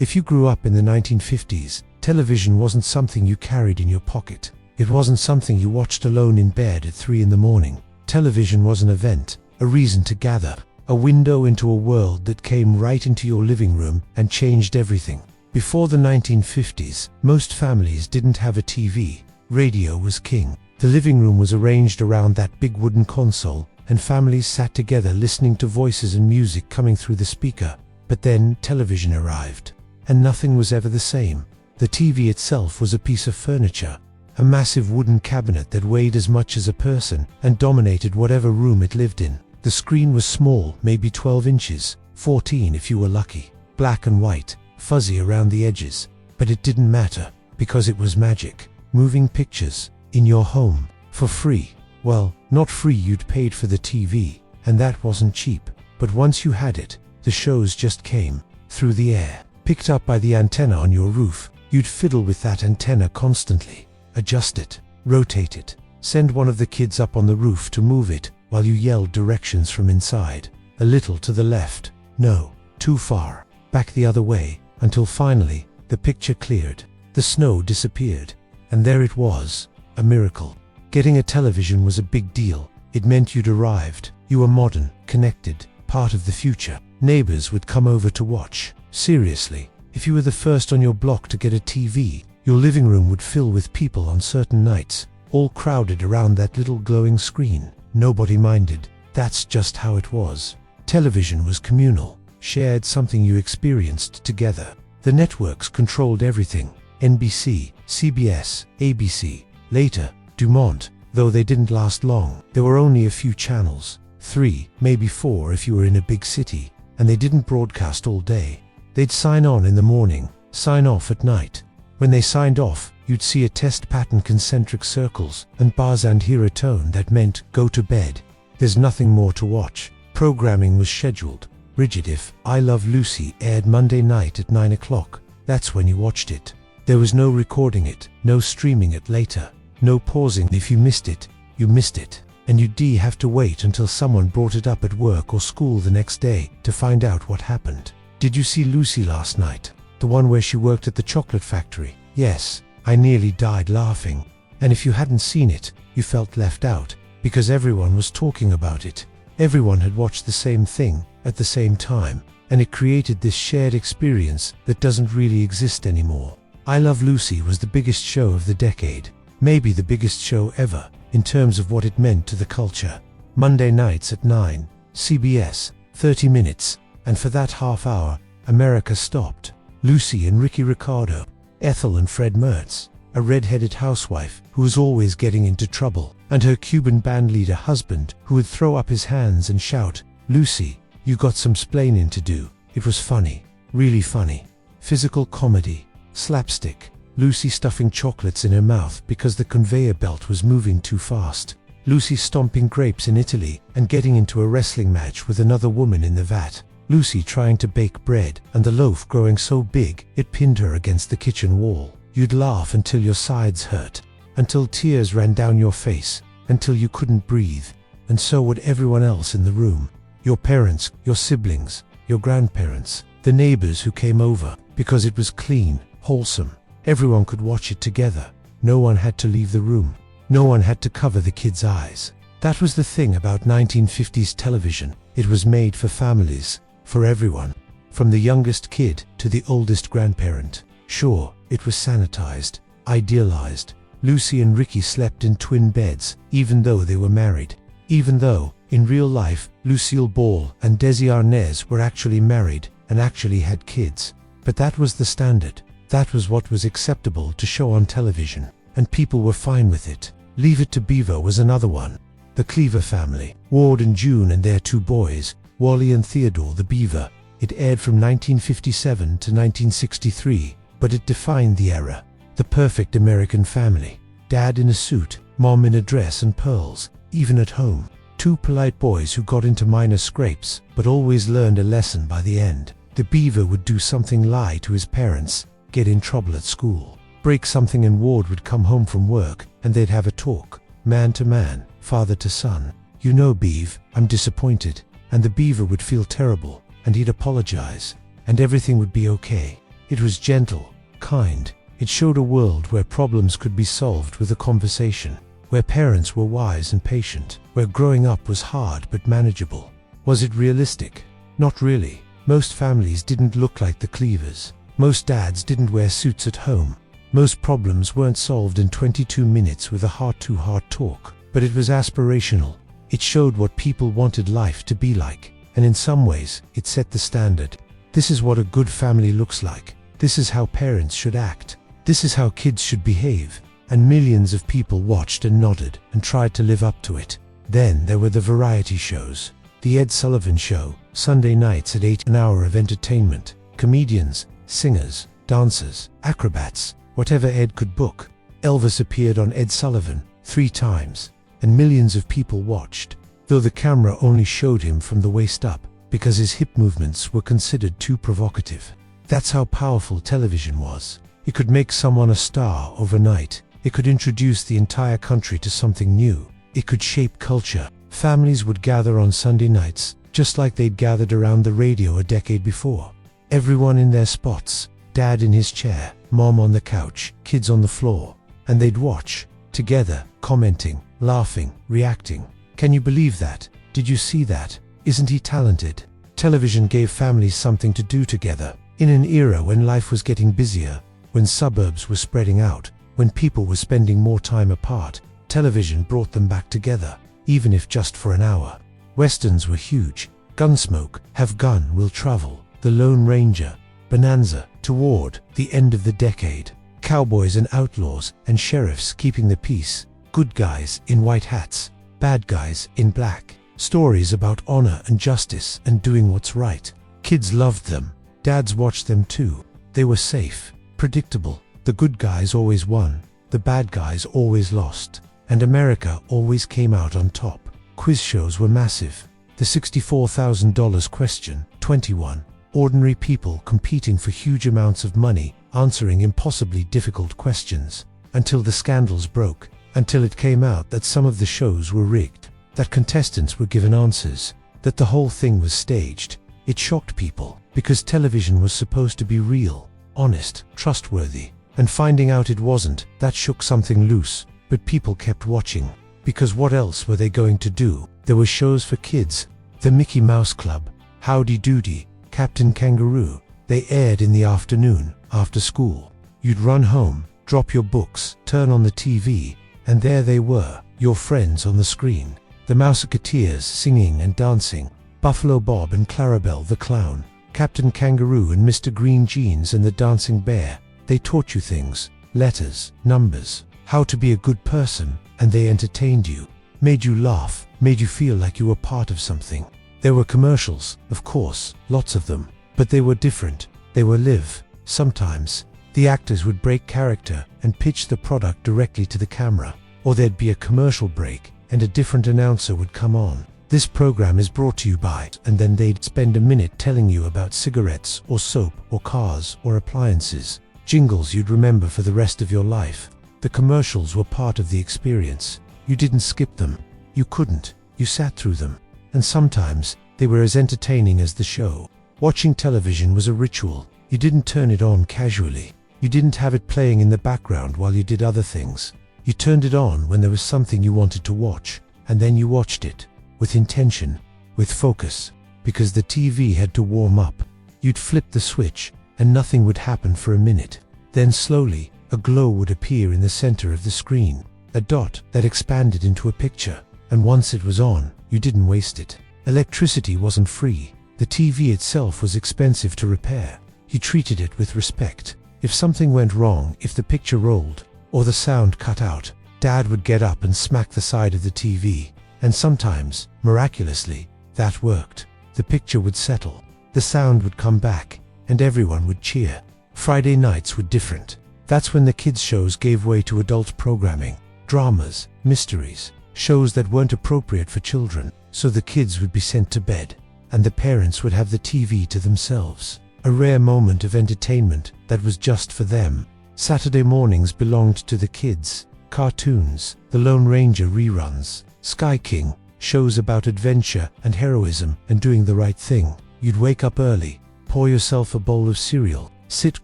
If you grew up in the 1950s, television wasn't something you carried in your pocket. It wasn't something you watched alone in bed at 3 in the morning. Television was an event, a reason to gather, a window into a world that came right into your living room and changed everything. Before the 1950s, most families didn't have a TV. Radio was king. The living room was arranged around that big wooden console, and families sat together listening to voices and music coming through the speaker. But then television arrived, and nothing was ever the same. The TV itself was a piece of furniture, a massive wooden cabinet that weighed as much as a person and dominated whatever room it lived in. The screen was small, maybe 12 inches, 14 if you were lucky, black and white, fuzzy around the edges. But it didn't matter, because it was magic. Moving pictures, in your home, for free. Well, not free, you'd paid for the TV, and that wasn't cheap. But once you had it, the shows just came, through the air, picked up by the antenna on your roof. You'd fiddle with that antenna constantly, adjust it, rotate it, send one of the kids up on the roof to move it, while you yelled directions from inside. A little to the left, no, too far, back the other way, until finally, the picture cleared, the snow disappeared, and there it was, a miracle. Getting a television was a big deal. It meant you'd arrived, you were modern, connected, part of the future. Neighbors would come over to watch. Seriously, if you were the first on your block to get a TV, your living room would fill with people on certain nights, all crowded around that little glowing screen. Nobody minded. That's just how it was. Television was communal, shared, something you experienced together. The networks controlled everything. NBC, CBS, ABC, later, Dumont, though they didn't last long. There were only a few channels, 3, maybe 4 if you were in a big city, and they didn't broadcast all day. They'd sign on in the morning, sign off at night. When they signed off, you'd see a test pattern, concentric circles, and bars and hear a tone that meant, go to bed. There's nothing more to watch. Programming was scheduled, rigid. If I Love Lucy aired Monday night at 9 o'clock, that's when you watched it. There was no recording it, no streaming it later, no pausing. If you missed it, you missed it. And you'd have to wait until someone brought it up at work or school the next day to find out what happened. Did you see Lucy last night? The one where she worked at the chocolate factory? Yes, I nearly died laughing. And if you hadn't seen it, you felt left out, because everyone was talking about it. Everyone had watched the same thing, at the same time, and it created this shared experience that doesn't really exist anymore. I Love Lucy was the biggest show of the decade, maybe the biggest show ever, in terms of what it meant to the culture. Monday nights at 9, CBS, 30 minutes, and for that half hour, America stopped. Lucy and Ricky Ricardo, Ethel and Fred Mertz, a red-headed housewife who was always getting into trouble, and her Cuban bandleader husband who would throw up his hands and shout, "Lucy, you got some splaining to do." It was funny, really funny. Physical comedy, slapstick. Lucy stuffing chocolates in her mouth because the conveyor belt was moving too fast. Lucy stomping grapes in Italy and getting into a wrestling match with another woman in the vat. Lucy trying to bake bread and the loaf growing so big it pinned her against the kitchen wall. You'd laugh until your sides hurt, until tears ran down your face, until you couldn't breathe, and so would everyone else in the room. Your parents, your siblings, your grandparents, the neighbors who came over, because it was clean, wholesome. Everyone could watch it together. No one had to leave the room. No one had to cover the kids' eyes. That was the thing about 1950s television. It was made for families, for everyone, from the youngest kid to the oldest grandparent. Sure, it was sanitized, idealized. Lucy and Ricky slept in twin beds, even though they were married. Even though, in real life, Lucille Ball and Desi Arnaz were actually married and actually had kids. But that was the standard. That was what was acceptable to show on television, and people were fine with it. Leave It to Beaver was another one. The Cleaver family, Ward and June and their 2 boys, Wally and Theodore the Beaver. It aired from 1957 to 1963, but it defined the era. The perfect American family. Dad in a suit, mom in a dress and pearls, even at home. 2 polite boys who got into minor scrapes, but always learned a lesson by the end. The Beaver would do something, lie to his parents, get in trouble at school, break something, and Ward would come home from work and they'd have a talk, man to man, father to son. "You know, Beav, I'm disappointed." And the Beaver would feel terrible, and he'd apologize, and everything would be okay. It was gentle, kind. It showed a world where problems could be solved with a conversation, where parents were wise and patient, where growing up was hard but manageable. Was it realistic? Not really. Most families didn't look like the Cleavers. Most dads didn't wear suits at home. Most problems weren't solved in 22 minutes with a heart-to-heart talk. But it was aspirational. It showed what people wanted life to be like. And in some ways, it set the standard. This is what a good family looks like. This is how parents should act. This is how kids should behave. And millions of people watched and nodded and tried to live up to it. Then there were the variety shows. The Ed Sullivan Show, Sunday nights at 8, an hour of entertainment. Comedians, singers, dancers, acrobats, whatever Ed could book. Elvis appeared on Ed Sullivan 3 times, and millions of people watched, though the camera only showed him from the waist up, because his hip movements were considered too provocative. That's how powerful television was. It could make someone a star overnight. It could introduce the entire country to something new. It could shape culture. Families would gather on Sunday nights, just like they'd gathered around the radio a decade before. Everyone in their spots, dad in his chair, mom on the couch, kids on the floor, and they'd watch, together, commenting, laughing, reacting. Can you believe that? Did you see that? Isn't he talented? Television gave families something to do together. In an era when life was getting busier, when suburbs were spreading out, when people were spending more time apart, television brought them back together, even if just for an hour. Westerns were huge. Gunsmoke, Have Gun Will Travel, The Lone Ranger, Bonanza, toward the end of the decade. Cowboys and outlaws and sheriffs keeping the peace. Good guys in white hats, bad guys in black. Stories about honor and justice and doing what's right. Kids loved them. Dads watched them too. They were safe, predictable. The good guys always won. The bad guys always lost. And America always came out on top. Quiz shows were massive. The $64,000 question, 21. Ordinary people competing for huge amounts of money, answering impossibly difficult questions. Until the scandals broke. Until it came out that some of the shows were rigged. That contestants were given answers. That the whole thing was staged. It shocked people, because television was supposed to be real, honest, trustworthy. And finding out it wasn't, that shook something loose. But people kept watching. Because what else were they going to do? There were shows for kids. The Mickey Mouse Club, Howdy Doody, Captain Kangaroo. They aired in the afternoon, after school. You'd run home, drop your books, turn on the TV, and there they were, your friends on the screen. The Mouseketeers singing and dancing. Buffalo Bob and Clarabelle the Clown. Captain Kangaroo and Mr. Green Jeans and the Dancing Bear. They taught you things, letters, numbers, how to be a good person, and they entertained you, made you laugh, made you feel like you were part of something. There were commercials, of course, lots of them, but they were different. They were live. Sometimes, the actors would break character and pitch the product directly to the camera, or there'd be a commercial break and a different announcer would come on. This program is brought to you by, and then they'd spend a minute telling you about cigarettes or soap or cars or appliances. Jingles you'd remember for the rest of your life. The commercials were part of the experience. You didn't skip them. You couldn't. You sat through them. And sometimes, they were as entertaining as the show. Watching television was a ritual. You didn't turn it on casually. You didn't have it playing in the background while you did other things. You turned it on when there was something you wanted to watch, and then you watched it. With intention, with focus, because the TV had to warm up. You'd flip the switch, and nothing would happen for a minute. Then slowly, a glow would appear in the center of the screen, a dot that expanded into a picture, and once it was on, you didn't waste it. Electricity wasn't free. The TV itself was expensive to repair. You treated it with respect. If something went wrong, if the picture rolled, or the sound cut out, Dad would get up and smack the side of the TV. And sometimes, miraculously, that worked. The picture would settle, the sound would come back, and everyone would cheer. Friday nights were different. That's when the kids' shows gave way to adult programming, dramas, mysteries, shows that weren't appropriate for children, so the kids would be sent to bed, and the parents would have the TV to themselves. A rare moment of entertainment that was just for them. Saturday mornings belonged to the kids. Cartoons, The Lone Ranger reruns, Sky King, shows about adventure and heroism and doing the right thing. You'd wake up early, pour yourself a bowl of cereal, sit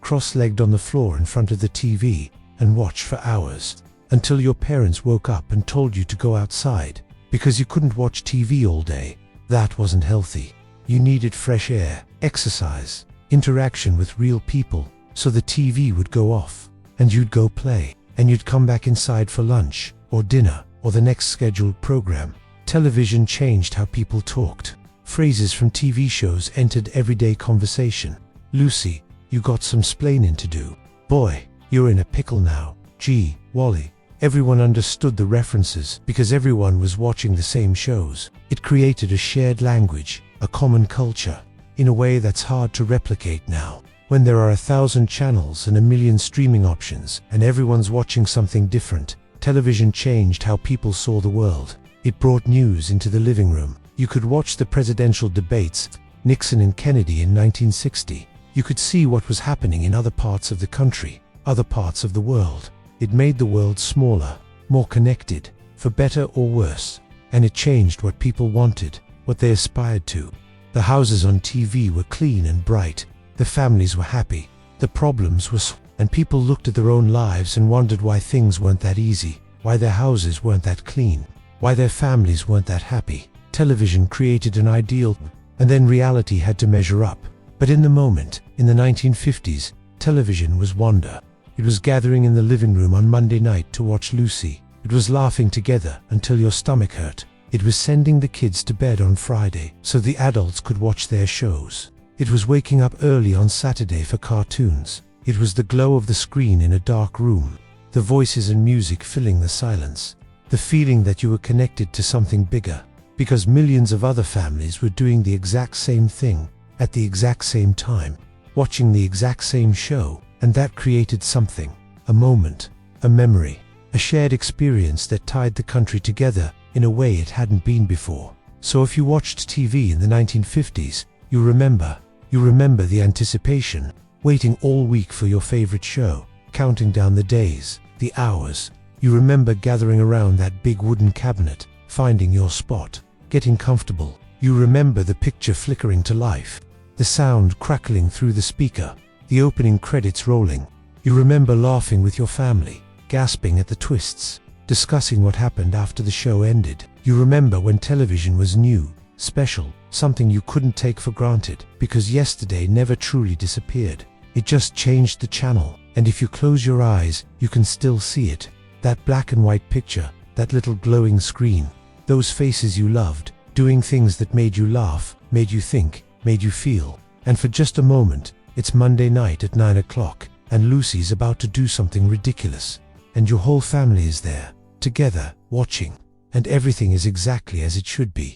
cross-legged on the floor in front of the TV and watch for hours, until your parents woke up and told you to go outside, because you couldn't watch TV all day. That wasn't healthy. You needed fresh air, exercise, interaction with real people, so the TV would go off, and you'd go play, and you'd come back inside for lunch, or dinner, or the next scheduled program. Television changed how people talked. Phrases from TV shows entered everyday conversation. Lucy, you got some splaining to do. Boy, you're in a pickle now. Gee, Wally. Everyone understood the references because everyone was watching the same shows. It created a shared language, a common culture, in a way that's hard to replicate now. When there are 1,000 channels and 1,000,000 streaming options and everyone's watching something different, television changed how people saw the world. It brought news into the living room. You could watch the presidential debates, Nixon and Kennedy in 1960. You could see what was happening in other parts of the country, other parts of the world. It made the world smaller, more connected, for better or worse, and it changed what people wanted, what they aspired to. The houses on TV were clean and bright, the families were happy, the problems were and people looked at their own lives and wondered why things weren't that easy, why their houses weren't that clean, why their families weren't that happy. Television created an ideal, and then reality had to measure up. But in the moment, in the 1950s, television was wonder. It was gathering in the living room on Monday night to watch Lucy. It was laughing together until your stomach hurt. It was sending the kids to bed on Friday so the adults could watch their shows. It was waking up early on Saturday for cartoons. It was the glow of the screen in a dark room, the voices and music filling the silence, the feeling that you were connected to something bigger, because millions of other families were doing the exact same thing, at the exact same time, watching the exact same show, and that created something, a moment, a memory, a shared experience that tied the country together in a way it hadn't been before. So if you watched TV in the 1950s, you remember the anticipation, waiting all week for your favorite show, counting down the days, the hours. You remember gathering around that big wooden cabinet, finding your spot, getting comfortable. You remember the picture flickering to life, the sound crackling through the speaker, the opening credits rolling. You remember laughing with your family, gasping at the twists, discussing what happened after the show ended. You remember when television was new, special, something you couldn't take for granted, because yesterday never truly disappeared. It just changed the channel, and if you close your eyes, you can still see it. That black and white picture, that little glowing screen, those faces you loved, doing things that made you laugh, made you think, made you feel. And for just a moment, it's Monday night at 9 o'clock, and Lucy's about to do something ridiculous, and your whole family is there, together, watching, and everything is exactly as it should be.